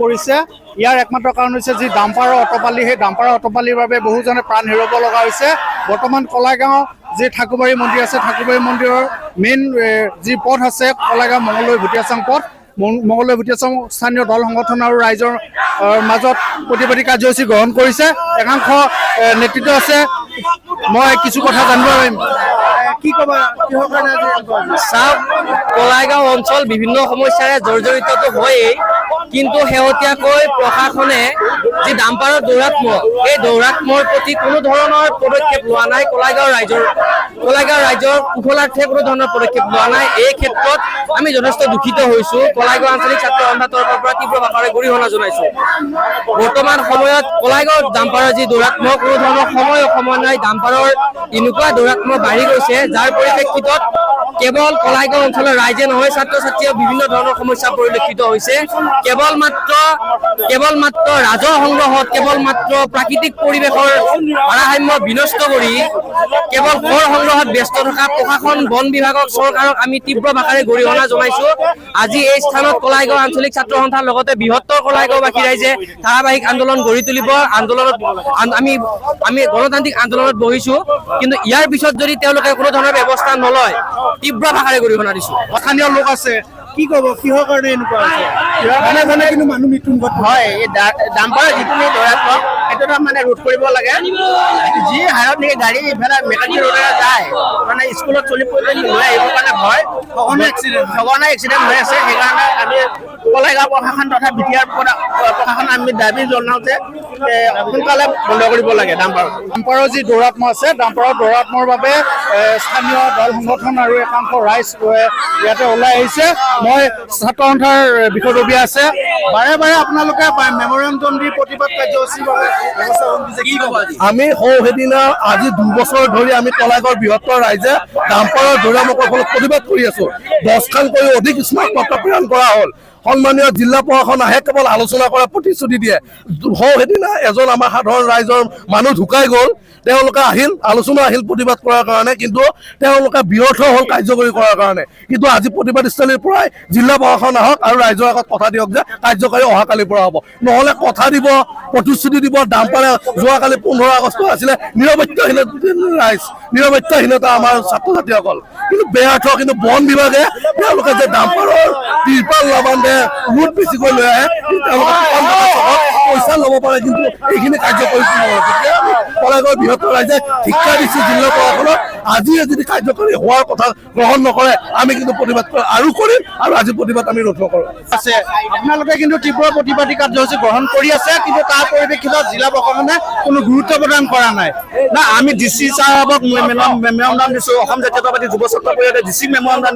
পৰিছে ইয়াৰ একমাত্ৰ কাৰণ হৈছে যি ডাম্পাৰৰ অটপালি সেই ডাম্পাৰৰ অটপালিৰ বাবে বহুজনে প্ৰাণ হেৰুৱাব লগা হৈছে বৰ্তমান কলাইগাঁও যি ঠাকুৰবাৰী মন্দিৰ আছে ঠাকুৰবাৰী মন্দিৰৰ মেইন যি পথ আছে কলাইগাঁও মঙলদৈ ভুটিয়াচাং পথ মঙলদৈ ভুটিয়াচাং স্থানীয় দল সংগঠন আৰু ৰাইজৰ মাজত প্ৰতিবাদী কাৰ্যসূচী গ্ৰহণ কৰিছে একাংশ নেতৃত্ব আছে মই কিছু কথা জানিব পাৰিম কি ক'বা কিহৰ কাৰণে চাওক কলাইগাঁও অঞ্চল বিভিন্ন সমস্যাৰে জৰ্জৰিতটো হয়েই কিন্তু শেহতীয়াকৈ প্ৰশাসনে যি ডাম্পাৰৰ দৌৰাত্ম্য এই দৌৰাত্ম্যৰ প্ৰতি কোনো ধৰণৰ পদক্ষেপ লোৱা নাই কলাইগাঁও ৰাইজৰ কুশলাৰ্থে কোনো ধৰণৰ পদক্ষেপ লোৱা নাই এই ক্ষেত্ৰত আমি যথেষ্ট দুখিত হৈছো কলাইগাঁও আঞ্চলিক ছাত্ৰ সন্থাৰ তৰফৰ পৰা তীব্ৰ ভাষাৰে গৰিহণা জনাইছো বৰ্তমান সময়ত কলাইগাঁও ডাম্পাৰৰ যি দৌৰাত্ম্য কোনো ধৰণৰ সময় নাই ডাম্পাৰৰ এনেকুৱা দৌৰাত্ম্য বাঢ়ি গৈছে যাৰ পৰিপ্ৰেক্ষিতত কেৱল কলাইগাঁও অঞ্চলৰ ৰাইজে নহয় ছাত্ৰ ছাত্ৰীয়ে বিভিন্ন ধৰণৰ সমস্যা পৰিলক্ষিত হৈছে কেৱল মাত্ৰ ৰাজহ সংগ্ৰহত কেৱল মাত্ৰ প্ৰাকৃতিক পৰিৱেশৰ ভাৰসাম্য বিনষ্ট কৰি কেৱল কৰ সংগ্ৰহত ব্যস্ত থকা প্ৰশাসন বন বিভাগক চৰকাৰক আমি তীব্ৰ ভাষাৰে গৰিহণা জনাইছো আজি এই স্থানত কলাইগাঁও আঞ্চলিক ছাত্ৰ সন্থাৰ লগতে বৃহত্তৰ কলাইগাঁওবাসী ৰাইজে ধাৰাবাহিক আন্দোলন গঢ়ি তুলিব আন্দোলনত আমি গণতান্ত্ৰিক আন্দোলনত বহিছো কিন্তু ইয়াৰ পিছত যদি তেওঁলোকে কোনো ধৰণৰ ব্যৱস্থা নলয় তীব্ৰ ভাষাৰে গৰিহণা দিছো স্থানীয় লোক আছে কি ক'ব কিহৰ কাৰণে এনেকুৱা হৈছে মানে কিন্তু মানুহ মৃত্যুমুখত হয় এই ডাম্পাৰৰ যিটো দৌৰাত্মক সেইটো মানে ৰোধ কৰিব লাগে যি হাৰত নেকি গাড়ী ইফালে মেকানিক ৰোডেৰে যায় মানে স্কুলত চলি পৰিলে লৈ আহিবৰ কাৰণে ভয় সঘনাই এক্সিডেণ্ট হৈ আছে সেইকাৰণে আমি কলাইগাঁও প্ৰশাসন তথা বিটিআৰ প্ৰশাসন আমি দাবী জনাওঁ যে সোনকালে বন্ধ কৰিব লাগে ডাম্পাৰৰ যি দৌৰাত্ম্য আছে ডাম্পাৰৰ দৌৰাত্ম্যৰ বাবে স্থানীয় দল সংগঠন আৰু একাংশ ৰাইজ ইয়াতে ওলাই আহিছে মই ছাত্ৰ সন্থাৰ বিষয়ববীয়া আছে বাৰে বাৰে আপোনালোকে মেমৰেণ্ডম দি প্ৰতিবাদ কাৰ্যসূচীৰ বাবে আমি সেইদিনা আজি 2 বছৰ ধৰি আমি কলাইগাঁৱৰ বৃহত্তৰ ৰাইজে ডাম্পাৰৰ দৌৰাত্ম্যৰ ফলত প্ৰতিবাদ কৰি আছো 10খনকৈ অধিক স্মাৰক পত্ৰ প্ৰেৰণ কৰা হ'ল সন্মানীয় জিলা প্ৰশাসন আহে কেৱল আলোচনা কৰা প্ৰতিশ্ৰুতি দিয়ে সেইদিনা এজন আমাৰ সাধাৰণ ৰাইজৰ মানুহ ঢুকাই গ'ল তেওঁলোকে আলোচনা আহিল প্ৰতিবাদ কৰাৰ কাৰণে কিন্তু তেওঁলোকে ব্যৰ্থ হ'ল কাৰ্যকৰী কৰাৰ কাৰণে কিন্তু আজি প্ৰতিবাদস্থলীৰ পৰাই জিলা প্ৰশাসন আহক আৰু ৰাইজৰ আগত কথা দিয়ক যে কাৰ্যকৰী অহাকালিৰ পৰা হ'ব নহ'লে কথা দিব প্ৰতিশ্ৰুতি দিব ডাম্পাৰে যোৱাকালি 15 আগষ্ট আছিলে নিৰৱচ্ছহীনতা আমাৰ ছাত্ৰ ছাত্ৰীসকল কিন্তু ব্যৰ্থ কিন্তু বন বিভাগে তেওঁলোকে যে ডাম্পাৰৰ তিৰপাল লাবান্ধে লুট বেছিকৈ লৈ আহে তেওঁলোকে পইচা ল'ব পাৰে কিন্তু এইখিনি কাৰ্যকৰী কলাইগাঁৱৰ বৃহত্তৰ ৰাইজে শিক্ষা দিছে জিলা প্ৰশাসনক আজি যদি কাৰ্যকৰী হোৱাৰ কথা গ্ৰহণ নকৰে আমি কিন্তু প্ৰতিবাদ আৰু কৰিম আৰু আজি প্ৰতিবাদ আমি ৰোধ নকৰোঁ আছে আপোনালোকে কিন্তু তীব্ৰ প্ৰতিবাদী কাৰ্যসূচী গ্ৰহণ কৰি আছে কিন্তু তাৰ পৰিপ্ৰেক্ষিতত জিলা প্ৰশাসনে কোনো গুৰুত্ব প্ৰদান কৰা নাই না আমি ডিচি সাহেবক মেমৰেণ্ডাম দিছো অসম জাতীয়তাবাদী যুৱ ছাত্ৰ পৰিষদে ডিচি মেমৰেণ্ডাম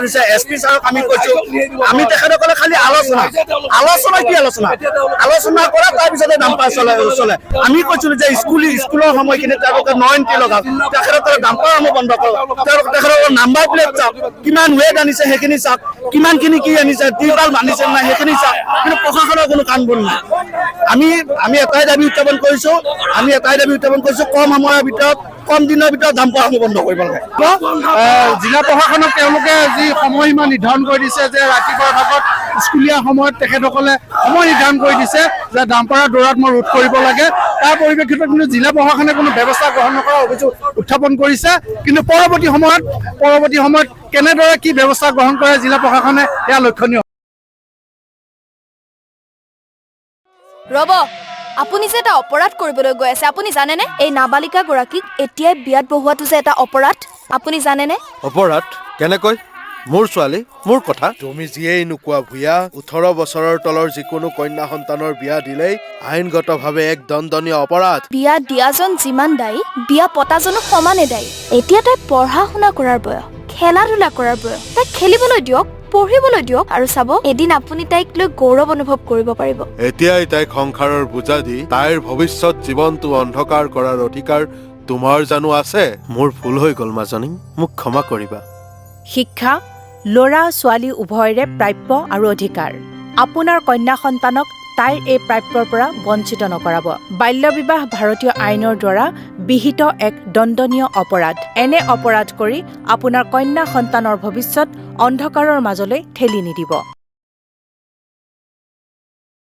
দিছে এছপি ছাৰক আমি কৈছো আমি তেখেতসকলে খালি আলোচনা কৰা তাৰপিছতে ডাম্পাৰ চলে আমি কৈছো যে স্কুলৰ সময়খিনিত তেওঁলোকে 9 লগাওক তেখেতসকলে ডাম্পাৰ বন্ধ কৰক তেখেতসকলৰ নাম্বাৰ প্লেট চাওক কিমান ৱেট আনিছে সেইখিনি চাওক কিমানখিনি কি আনিছে তিৰপাল বান্ধিছে নাই সেইখিনি চাওক কিন্তু প্ৰশাসনৰ কোনো কাম বন নাই আমি এটাই দাবী উত্থাপন কৰিছো কম দিনৰ ভিতৰত ডাম্পাৰ বন্ধ কৰিব লাগে জিলা প্ৰশাসনক তেওঁলোকে যি সময়সীমা নিৰ্ধাৰণ কৰি দিছে যে ৰাতিপুৱাৰ ভাগত স্কুলীয়া সময়ত তেখেতসকলে সময় নিৰ্ধাৰণ কৰি দিছে যে ডাম্পাৰৰ দৌৰাত্ম্য ৰোধ কৰিব লাগে তাৰ পৰিপ্ৰেক্ষিতত কিন্তু জিলা প্ৰশাসনে কোনো ব্যৱস্থা গ্ৰহণ নকৰাৰ অভিযোগ উত্থাপন কৰিছে কিন্তু পৰৱৰ্তী সময়ত কেনেদৰে কি ব্যৱস্থা গ্ৰহণ কৰে জিলা প্ৰশাসনে এয়া লক্ষণীয় ৰব আপুনি যে এটা অপৰাধ কৰিবলৈ গৈ আছে আপুনি জানেনে এই নাবালিকা গৰাকীক এতিয়াই বিয়াত বহুৱাটো যে এটা অপৰাধ আপুনি জানেনে অপৰাধ কেনেকৈ মোৰ ছোৱালী মোৰ কথা তুমি যিয়েই নোকোৱা ভূঞা 18 বছৰৰ তলৰ যিকোনো কন্যা সন্তানৰ বিয়া দিলেই আইনগতভাৱে এক দণ্ডনীয় অপৰাধ বিয়া দিয়াজন যিমান দায়ী বিয়া পতাজনো সমানে দায়ী এতিয়া তাই পঢ়া শুনা কৰাৰ বয়স খেলা ধূলা কৰাৰ বয়স তাইক খেলিবলৈ দিয়ক পঢ়িবলৈ দিয়ক আৰু চাব এদিন আপুনি তাইক লৈ গৌৰৱ অনুভৱ কৰিব পাৰিব এতিয়াই তাইক সংসাৰৰ বোজা দি তাইৰ ভৱিষ্যত জীৱনটো অন্ধকাৰ কৰাৰ অধিকাৰ তোমাৰ জানো আছে মোৰ ভুল হৈ গ'ল মাজনী মোক ক্ষমা কৰিবা শিক্ষা ল'ৰা ছোৱালী উভয়ৰে প্ৰাপ্য আৰু অধিকাৰ আপোনাৰ কন্যা সন্তানক তাইৰ এই প্ৰাপ্যৰ পৰা বঞ্চিত নকৰাব বাল্য বিবাহ ভাৰতীয় আইনৰ দ্বাৰা বিহিত এক দণ্ডনীয় অপৰাধ এনে অপৰাধ কৰি আপোনাৰ কন্যা সন্তানৰ ভৱিষ্যত অন্ধকাৰৰ মাজলৈ ঠেলি নিদিব